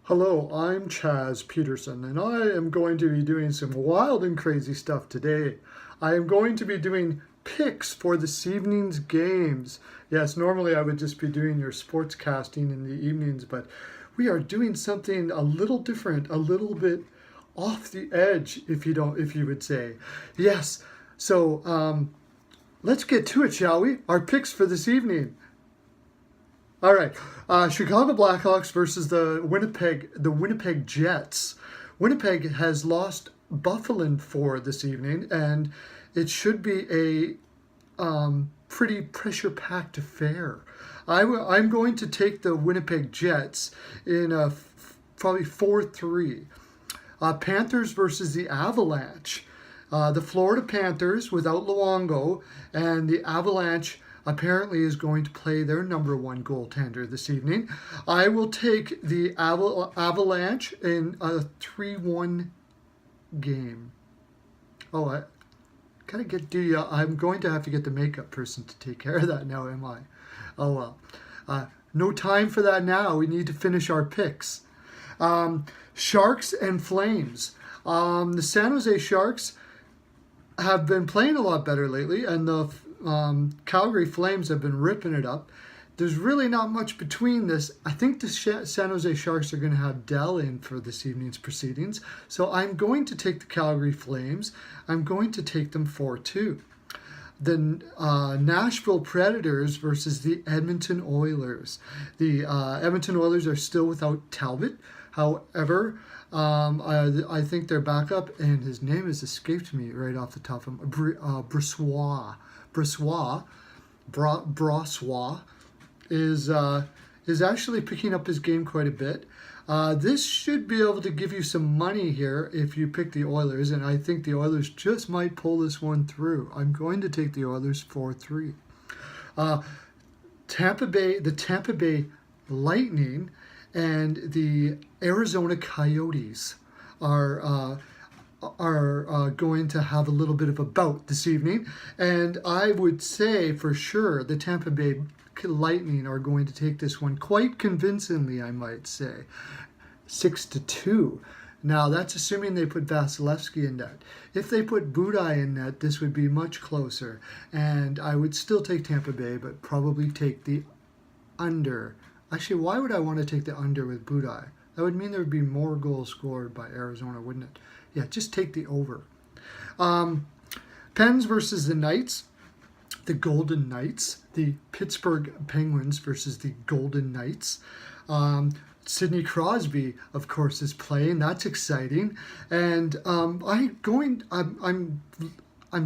Hello, I'm Chaz Peterson, and I am going to be doing some wild and crazy stuff today. I am going to be doing picks for this evening's games. Yes, normally I would just be doing your sports casting in the evenings, but we are doing something a little different, a little bit off the edge, if you would say. Yes, so let's get to it, shall we? Our picks for this evening. All right, Chicago Blackhawks versus the Winnipeg Jets. Winnipeg has lost Buffalo for this evening, and it should be a pretty pressure-packed affair. I'm going to take the Winnipeg Jets in a probably 4-3. Panthers versus the Avalanche. The Florida Panthers without Luongo, and the Avalanche apparently is going to play their number one goaltender this evening. I will take the Avalanche in a 3-1 game. Oh, I gotta get I'm going to have to get the makeup person to take care of that now, am I? Oh well. No time for that now. We need to finish our picks. Sharks and Flames. The San Jose Sharks have been playing a lot better lately, and the Calgary Flames have been ripping it up. There's really not much between this. I think the San Jose Sharks are going to have Dell in for this evening's proceedings. So I'm going to take the Calgary Flames. I'm going to take them 4-2. The Nashville Predators versus the Edmonton Oilers. The Edmonton Oilers are still without Talbot. However, I think their backup, and his name has escaped me right off the top of Brossois is actually picking up his game quite a bit. This should be able to give you some money here if you pick the Oilers, and I think the Oilers just might pull this one through. I'm going to take the Oilers 4-3. The Tampa Bay Lightning and the Arizona Coyotes are going to have a little bit of a bout this evening, and I would say for sure the Tampa Bay Lightning are going to take this one quite convincingly, I might say, 6-2. Now that's assuming they put Vasilevsky in net. If they put Budaj in net, this would be much closer, and I would still take Tampa Bay, but probably take the under. Actually, why would I want to take the under with Budaj? That would mean there would be more goals scored by Arizona, wouldn't it? Yeah, just take the over. Pens versus the Knights. The Golden Knights. The Pittsburgh Penguins versus the Golden Knights. Sidney Crosby, of course, is playing. That's exciting. And I'm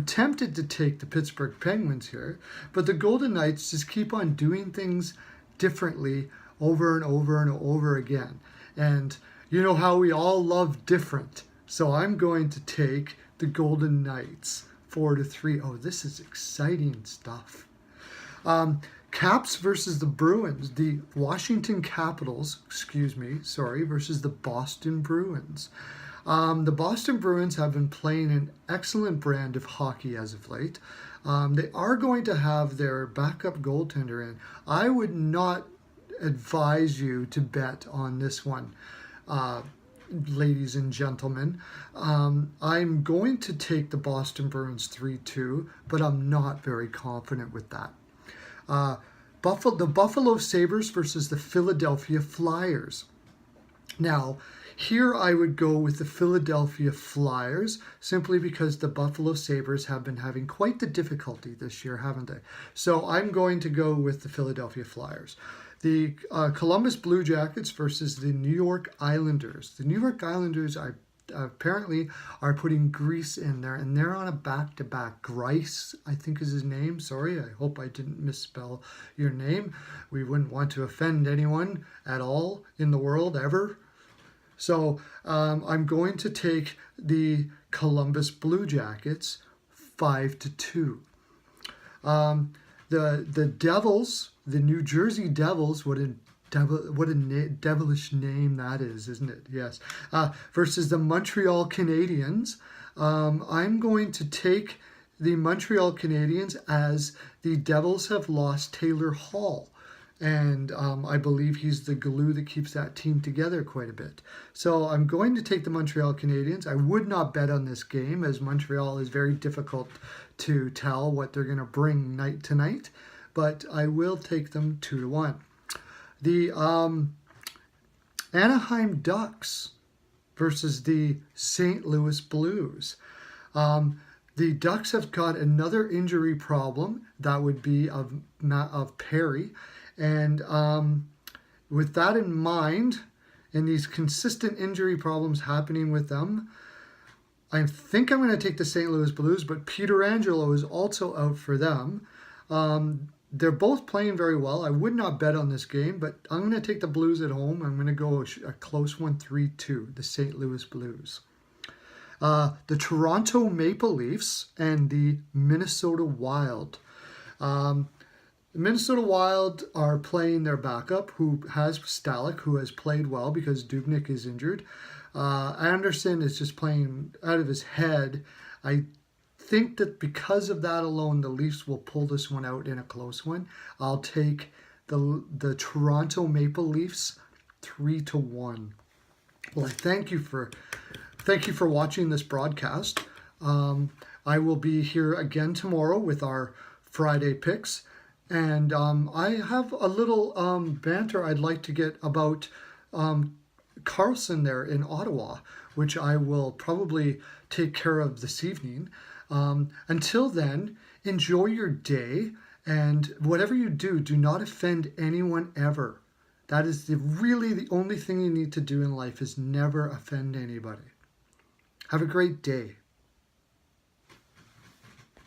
tempted to take the Pittsburgh Penguins here, but the Golden Knights just keep on doing things differently over and over and over again. And you know how we all love different. So I'm going to take the Golden Knights 4-3. Oh, this is exciting stuff. Caps versus the Bruins. The Washington Capitals, versus the Boston Bruins. The Boston Bruins have been playing an excellent brand of hockey as of late. They are going to have their backup goaltender in. I would not advise you to bet on this one, ladies and gentlemen. I'm going to take the Boston Bruins 3-2, but I'm not very confident with that. The Buffalo Sabres versus the Philadelphia Flyers. Now, here I would go with the Philadelphia Flyers simply because the Buffalo Sabres have been having quite the difficulty this year, haven't they? So I'm going to go with the Philadelphia Flyers. The Columbus Blue Jackets versus the New York Islanders. The New York Islanders apparently are putting Greece in there, and they're on a back-to-back. Grice, I think is his name. Sorry, I hope I didn't misspell your name. We wouldn't want to offend anyone at all in the world ever. So I'm going to take the Columbus Blue Jackets 5-2. The Devils, the New Jersey Devils, what a devilish name that is, isn't it? Yes. Versus the Montreal Canadiens. I'm going to take the Montreal Canadiens as the Devils have lost Taylor Hall. And I believe he's the glue that keeps that team together quite a bit. So I'm going to take the Montreal Canadiens. I would not bet on this game, as Montreal is very difficult to tell what they're going to bring night to night. But I will take them 2-1. The Anaheim Ducks versus the St. Louis Blues. The Ducks have got another injury problem. That would be of Perry. And with that in mind, and these consistent injury problems happening with them, I think I'm going to take the St. Louis Blues, but Peter Angelo is also out for them. They're both playing very well. I would not bet on this game, but I'm going to take the Blues at home. I'm going to go a close one, 3-2, the St. Louis Blues. The Toronto Maple Leafs and the Minnesota Wild. The Minnesota Wild are playing their backup, who has Stalick, who has played well because Dubnyk is injured. Anderson is just playing out of his head. I think that because of that alone, the Leafs will pull this one out in a close one. I'll take the Toronto Maple Leafs 3-1. Well, thank you for watching this broadcast. I will be here again tomorrow with our Friday picks. And I have a little banter I'd like to get about Carlson there in Ottawa, which I will probably take care of this evening. Until then, enjoy your day, and whatever you do, do not offend anyone ever. That is really the only thing you need to do in life, is never offend anybody. Have a great day.